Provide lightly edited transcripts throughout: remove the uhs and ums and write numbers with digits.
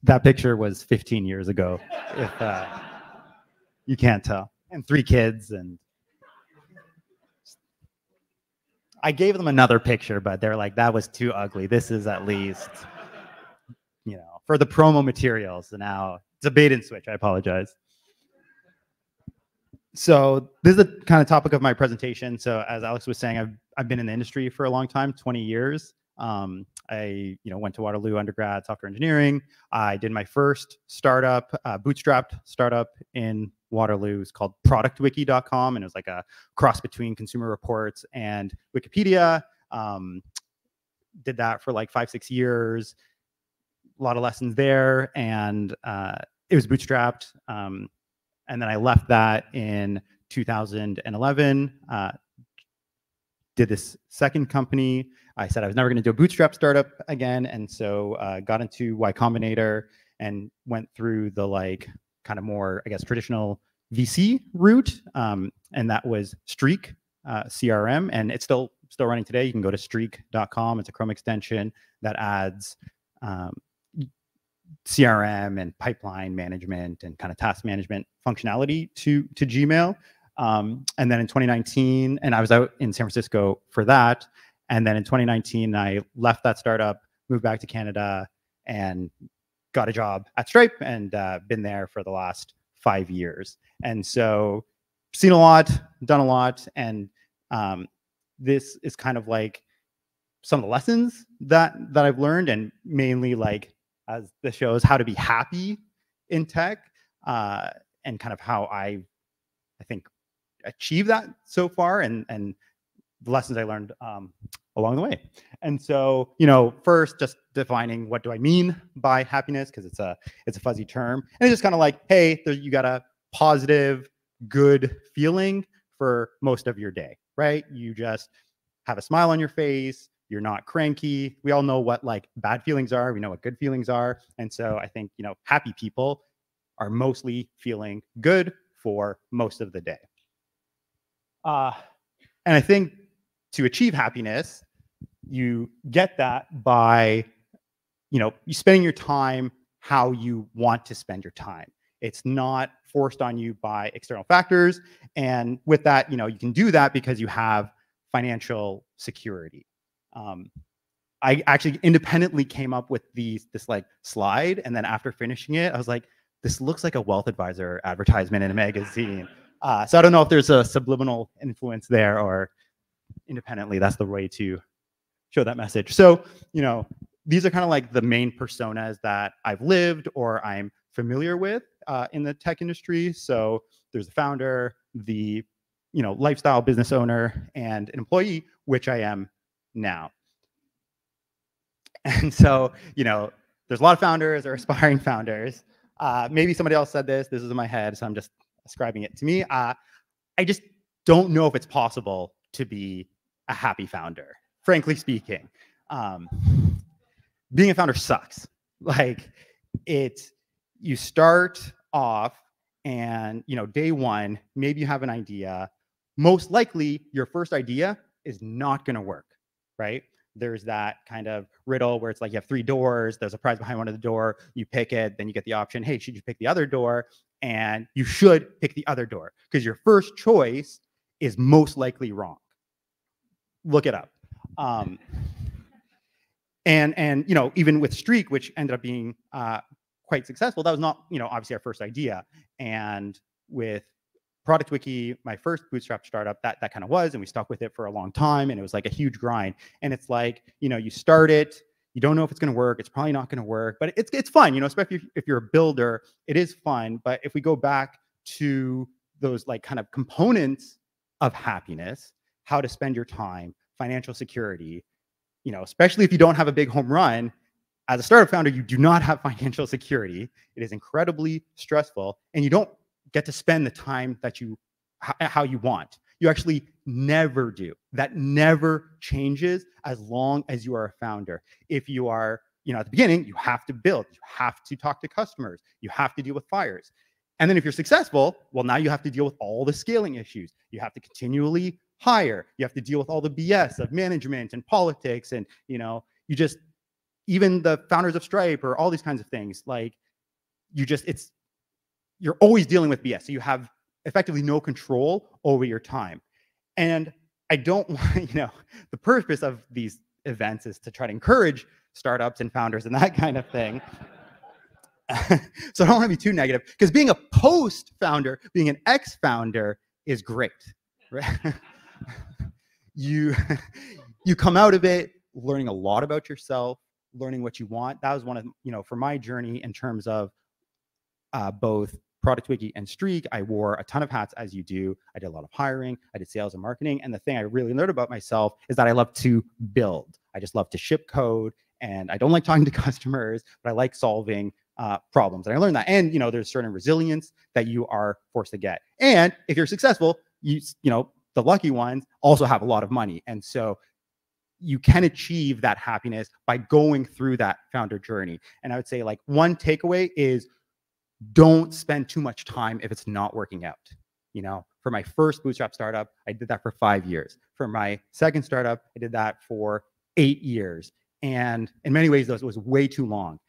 That picture was 15 years ago, if you can't tell. And 3 kids, and I gave them another picture, but they're like, that was too ugly. This is at least, for the promo materials. So now it's a bait and switch. I apologize. So this is the kind of topic of my presentation. So as Alex was saying, I've been in the industry for a long time, 20 years. I went to Waterloo undergrad, software engineering. I did my first startup, bootstrapped startup in Waterloo. It's called productwiki.com, and it was like a cross between Consumer Reports and Wikipedia. Did that for like 5-6 years. A lot of lessons there, and it was bootstrapped. And then I left that in 2011. Did this second company. I said I was never going to do a bootstrap startup again, and so got into Y Combinator and went through the kind of more, I guess, traditional VC route, and that was Streak CRM, and it's still running today. You can go to streak.com. It's a Chrome extension that adds CRM and pipeline management and kind of task management functionality to Gmail. And then in 2019, and I was out in San Francisco for that. And then in 2019, I left that startup, moved back to Canada, and got a job at Stripe, and been there for the last 5 years. And so seen a lot, done a lot. And this is kind of like some of the lessons that I've learned, and mainly as this shows, how to be happy in tech, and kind of how I think achieve that so far, and the lessons I learned along the way. And so, first, just defining what do I mean by happiness, because it's a fuzzy term, and it's just kind of like, hey, you got a positive, good feeling for most of your day, right? You just have a smile on your face. You're not cranky. We all know what bad feelings are. We know what good feelings are. And so I think, happy people are mostly feeling good for most of the day. And I think to achieve happiness, you get that by, you spending your time how you want to spend your time. It's not forced on you by external factors. And with that, you can do that because you have financial security. I actually independently came up with this slide, and then after finishing it, I was like, this looks like a wealth advisor advertisement in a magazine. So I don't know if there's a subliminal influence there, or independently that's the way to show that message. So, these are kind of the main personas that I've lived or I'm familiar with in the tech industry. So there's the founder, the lifestyle business owner, and an employee, which I am now. And so, there's a lot of founders or aspiring founders. Maybe somebody else said this. This is in my head, so I'm just ascribing it to me. I just don't know if it's possible to be a happy founder, frankly speaking. Being a founder sucks. You start off and, day one, maybe you have an idea. Most likely, your first idea is not going to work, right? There's that kind of riddle where it's like you have 3 doors. There's a prize behind one of the door. You pick it, then you get the option, hey, should you pick the other door? And you should pick the other door because your first choice is most likely wrong. Look it up. And even with Streak, which ended up being quite successful, that was not, obviously our first idea. And with Product Wiki, my first bootstrap startup, that kind of was, and we stuck with it for a long time, and it was like a huge grind. And it's like, you start it, you don't know if it's going to work, it's probably not going to work, but it's fun, especially if you're a builder, it is fun. But if we go back to those kind of components of happiness, how to spend your time, financial security, especially if you don't have a big home run, as a startup founder, you do not have financial security. It is incredibly stressful, and you don't get to spend the time that how you want. You actually never do. That never changes as long as you are a founder. If you are, at the beginning, you have to build, you have to talk to customers, you have to deal with fires. And then if you're successful, well, now you have to deal with all the scaling issues. You have to continually hire. You have to deal with all the BS of management and politics. And, even the founders of Stripe or all these kinds of things, like you're always dealing with BS. So you have effectively no control over your time. And I don't want, the purpose of these events is to try to encourage startups and founders and that kind of thing. So I don't want to be too negative, because being a post-founder, being an ex-founder is great, right? You come out of it learning a lot about yourself, learning what you want. That was one of, for my journey in terms of both Product Wiki and Streak, I wore a ton of hats, as you do. I did a lot of hiring, I did sales and marketing. And the thing I really learned about myself is that I love to build. I just love to ship code, and I don't like talking to customers, but I like solving problems. And I learned that. And, there's certain resilience that you are forced to get. And if you're successful, the lucky ones also have a lot of money. And so you can achieve that happiness by going through that founder journey. And I would say, like, one takeaway is don't spend too much time if it's not working out. For my first bootstrap startup, I did that for 5 years. For my second startup, I did that for 8 years. And in many ways, those was way too long.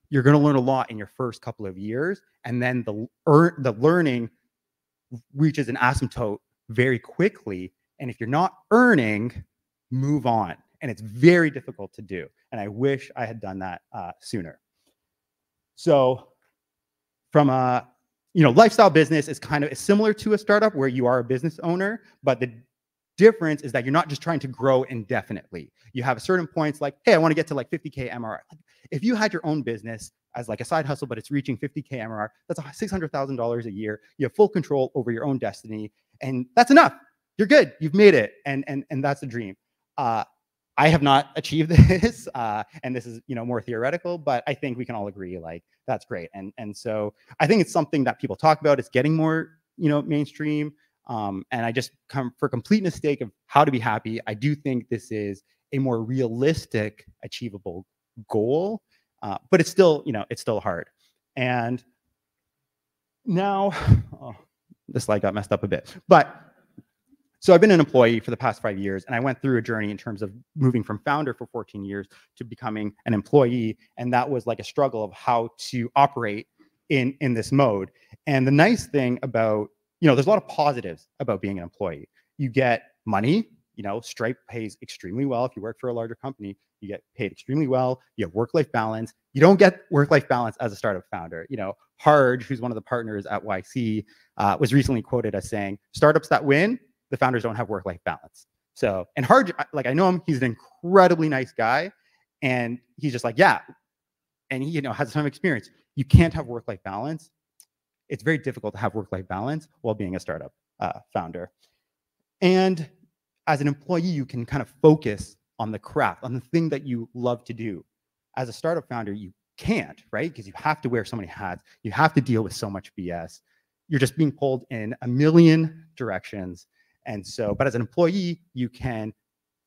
You're going to learn a lot in your first couple of years, and then the learning reaches an asymptote very quickly. And if you're not earning, move on. And it's very difficult to do. And I wish I had done that sooner. So from a lifestyle business is kind of similar to a startup where you are a business owner, but the difference is that you're not just trying to grow indefinitely. You have a certain points like, hey, I want to get to like 50K MRR. If you had your own business as like a side hustle, but it's reaching 50K MRR, that's $600,000 a year. You have full control over your own destiny, and that's enough. You're good. You've made it, and that's the dream. I have not achieved this, and this is more theoretical, but I think we can all agree like that's great. And so I think it's something that people talk about. It's getting more mainstream. And I just come for completeness sake of how to be happy. I do think this is a more realistic, achievable goal, but it's still it's still hard. And now this slide got messed up a bit, but. So I've been an employee for the past 5 years, and I went through a journey in terms of moving from founder for 14 years to becoming an employee. And that was like a struggle of how to operate in this mode. And the nice thing about, there's a lot of positives about being an employee. You get money, Stripe pays extremely well. If you work for a larger company, you get paid extremely well. You have work-life balance. You don't get work-life balance as a startup founder. Harj, who's one of the partners at YC, was recently quoted as saying, startups that win, the founders don't have work-life balance. So, and Harj, like I know him, he's an incredibly nice guy, and he's just like, yeah, and he has a ton of experience. You can't have work-life balance. It's very difficult to have work-life balance while being a startup founder. And as an employee, you can kind of focus on the craft, on the thing that you love to do. As a startup founder, you can't, right? Because you have to wear so many hats. You have to deal with so much BS. You're just being pulled in a million directions. And so, but as an employee, you can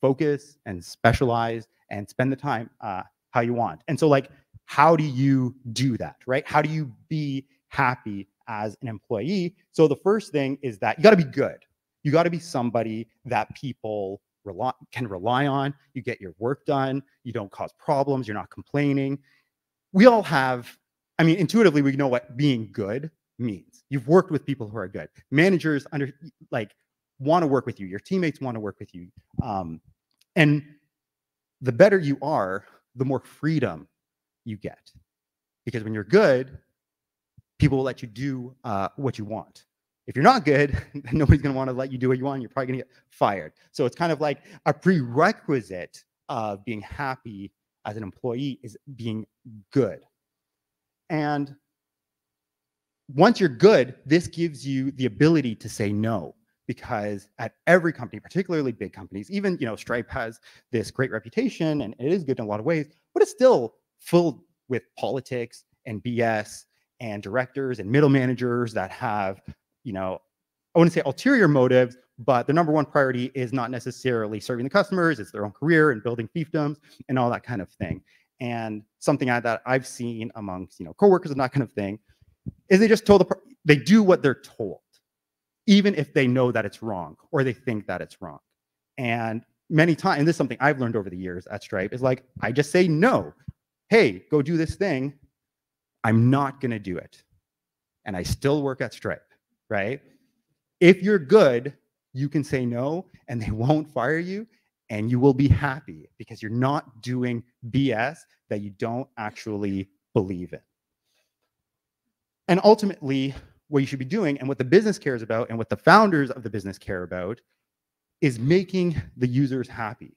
focus and specialize and spend the time how you want. And so, like, how do you do that, right? How do you be happy as an employee? So the first thing is that you got to be good. You got to be somebody that people can rely on. You get your work done. You don't cause problems. You're not complaining. We all have, I mean, intuitively, we know what being good means. You've worked with people who are good. Managers want to work with you. Your teammates want to work with you. And the better you are, the more freedom you get. Because when you're good, people will let you do what you want. If you're not good, then nobody's going to want to let you do what you want. You're probably going to get fired. So it's kind of like a prerequisite of being happy as an employee is being good. And once you're good, this gives you the ability to say no. Because at every company, particularly big companies, even Stripe has this great reputation, and it is good in a lot of ways, but it's still filled with politics and BS and directors and middle managers that have, I wouldn't say ulterior motives, but the number one priority is not necessarily serving the customers, it's their own career and building fiefdoms and all that kind of thing. And something that I've seen amongst coworkers and that kind of thing is they do what they're told, even if they know that it's wrong or they think that it's wrong. And many times, and this is something I've learned over the years at Stripe, is like, I just say no. hey, go do this thing, I'm not going to do it. And I still work at Stripe, right? If you're good, you can say no and they won't fire you and you will be happy because you're not doing BS that you don't actually believe in. And ultimately, what you should be doing and what the business cares about and what the founders of the business care about is making the users happy.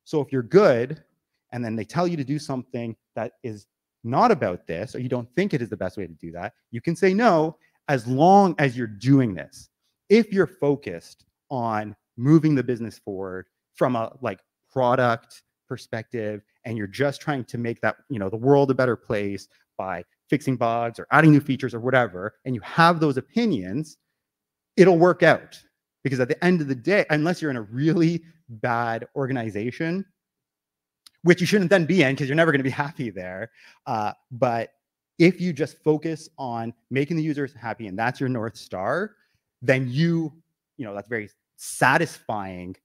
So if you're good and then they tell you to do something that is not about this, or you don't think it is the best way to do that, you can say no as long as you're doing this. If you're focused on moving the business forward from a like product perspective and you're just trying to make that, you know, the world a better place by fixing bugs or adding new features or whatever, and you have those opinions, it'll work out. Because at the end of the day, unless you're in a really bad organization, which you shouldn't then be in because you're never going to be happy there. But if you just focus on making the users happy and that's your North Star, then you know, that's a very satisfying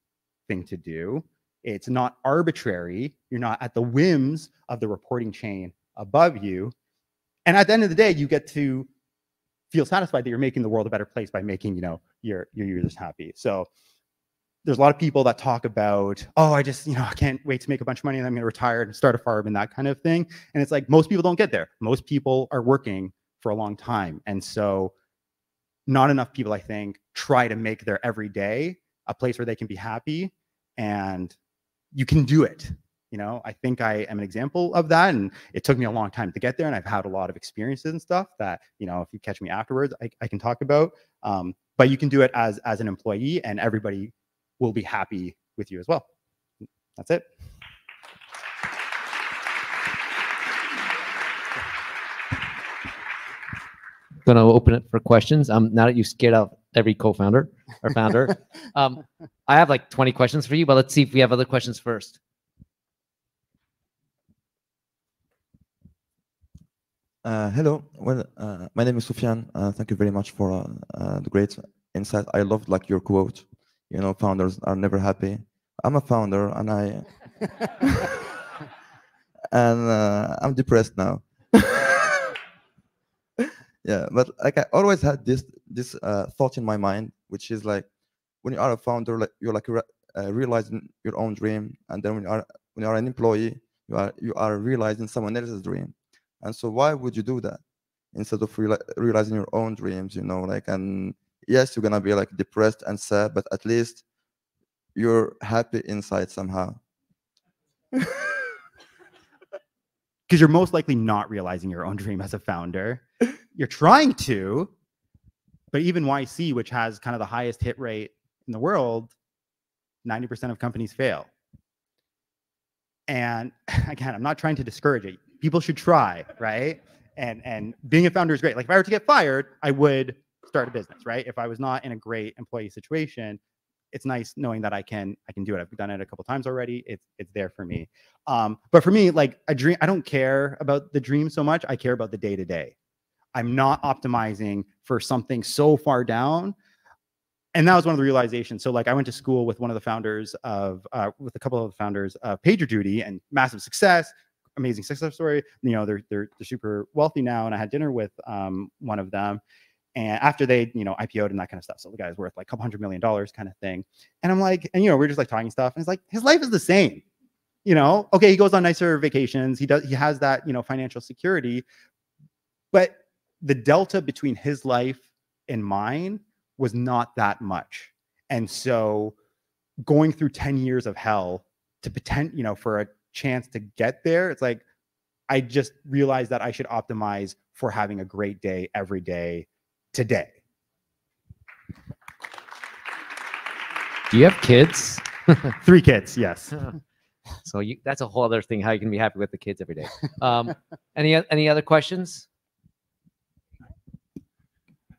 thing to do. It's not arbitrary. You're not at the whims of the reporting chain above you. And at the end of the day, you get to feel satisfied that you're making the world a better place by making, you know, your users happy. So there's a lot of people that talk about, oh, I just, you know, I can't wait to make a bunch of money and I'm going to retire and start a farm and that kind of thing. And it's like, most people don't get there. Most people are working for a long time. And so not enough people, I think, try to make their everyday a place where they can be happy, and you can do it. You know, I think I am an example of that, and it took me a long time to get there, and I've had a lot of experiences and stuff that, you know, if you catch me afterwards, I can talk about. But you can do it as an employee, and everybody will be happy with you as well. That's it. Going to open it for questions. Now that you scared out every co-founder or founder, I have like 20 questions for you, but let's see if we have other questions first. Hello. Well, my name is Sufyan. Thank you very much for the great insight. I loved like your quote. You know, founders are never happy. I'm a founder, and I'm depressed now. Yeah, but like I always had this thought in my mind, which is like, when you are a founder, like you're like realizing your own dream, and then when you are an employee, you are realizing someone else's dream. And so why would you do that instead of realizing your own dreams? You know, like, and yes, you're gonna be like depressed and sad, but at least you're happy inside somehow. Because you're most likely not realizing your own dream as a founder. You're trying to, but even YC, which has kind of the highest hit rate in the world, 90% of companies fail. And again, I'm not trying to discourage it. People should try, right? And being a founder is great. Like if I were to get fired, I would start a business, right? If I was not in a great employee situation, it's nice knowing that I can do it. I've done it a couple times already. It's there for me. But for me, like I don't care about the dream so much. I care about the day to day. I'm not optimizing for something so far down. And that was one of the realizations. So like I went to school with one of the founders of, with a couple of the founders of PagerDuty, and massive success, amazing success story. You know, they're super wealthy now. And I had dinner with one of them. And after they, you know, IPO'd and that kind of stuff. So the guy's worth like $200 million kind of thing. And I'm like, and, you know, we're just like talking stuff. And it's like, his life is the same. You know, okay, he goes on nicer vacations. He has that, you know, financial security. But the delta between his life and mine was not that much. And so going through 10 years of hell to pretend, you know, for a chance to get there, it's like, I just realized that I should optimize for having a great day every day today. Do you have kids? 3 kids, yes. So that's a whole other thing, how you can be happy with the kids every day. Any other questions?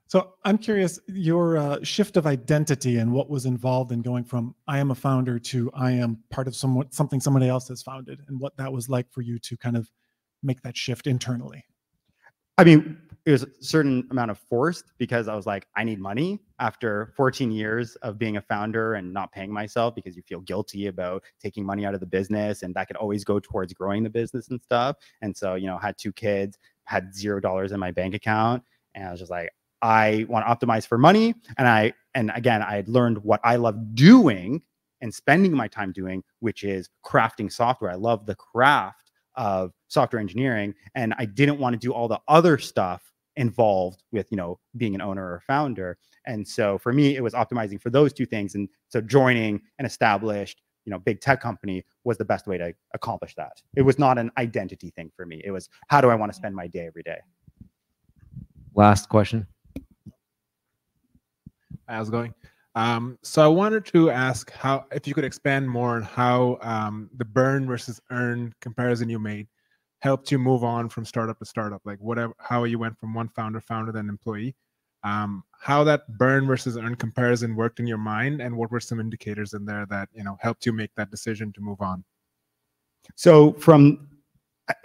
So I'm curious, your shift of identity and what was involved in going from I am a founder to I am part of something somebody else has founded, and what that was like for you to kind of make that shift internally. I mean, it was a certain amount of forced, because I was like, I need money after 14 years of being a founder and not paying myself, because you feel guilty about taking money out of the business, and that could always go towards growing the business and stuff. And so, you know, had 2 kids, had $0 in my bank account, and I was just like, I want to optimize for money. And again, I had learned what I love doing and spending my time doing, which is crafting software. I love the craft of software engineering, and I didn't want to do all the other stuff involved with, you know, being an owner or founder. And so for me, it was optimizing for those 2 things. And so joining an established, you know, big tech company was the best way to accomplish that. It was not an identity thing for me. It was, how do I want to spend my day every day? Last question. How's it going? So I wanted to ask how, if you could expand more on how the burn versus earn comparison you made helped you move on from startup to startup, like whatever, how you went from one founder, then employee, how that burn versus earn comparison worked in your mind, and what were some indicators in there that, you know, helped you make that decision to move on? So from,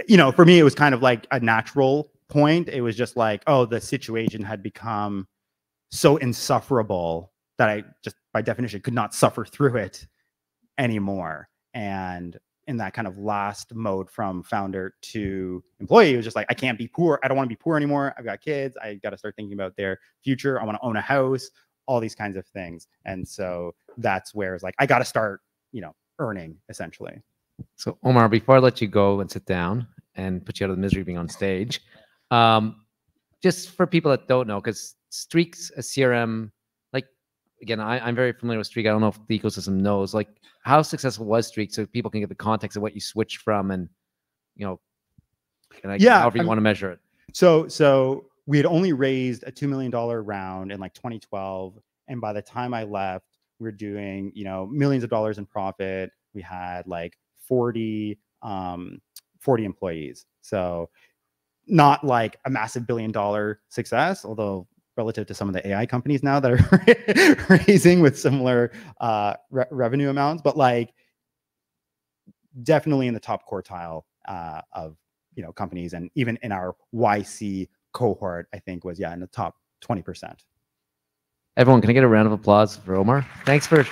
you know, for me, it was kind of like a natural point. It was just like, oh, the situation had become so insufferable that I just, by definition, could not suffer through it anymore. And in that kind of last mode from founder to employee, it was just like, I can't be poor. I don't want to be poor anymore. I've got kids. I got to start thinking about their future. I want to own a house, all these kinds of things. And so that's where it's like, I got to start, you know, earning, essentially. So Omar, before I let you go and sit down and put you out of the misery of being on stage, just for people that don't know, because Streak's a CRM, like, again, I'm very familiar with Streak. I don't know if the ecosystem knows, like, how successful was Streak, so people can get the context of what you switched from, and, you know, and however you want to measure it. So we had only raised a $2 million round in like 2012. And by the time I left, we were doing, you know, millions of dollars in profit. We had like 40 employees. So not like a massive $1 billion success, although relative to some of the AI companies now that are raising with similar revenue amounts, but like definitely in the top quartile of, you know, companies. And even in our YC cohort, I think was, in the top 20%. Everyone, can I get a round of applause for Omar? Thanks for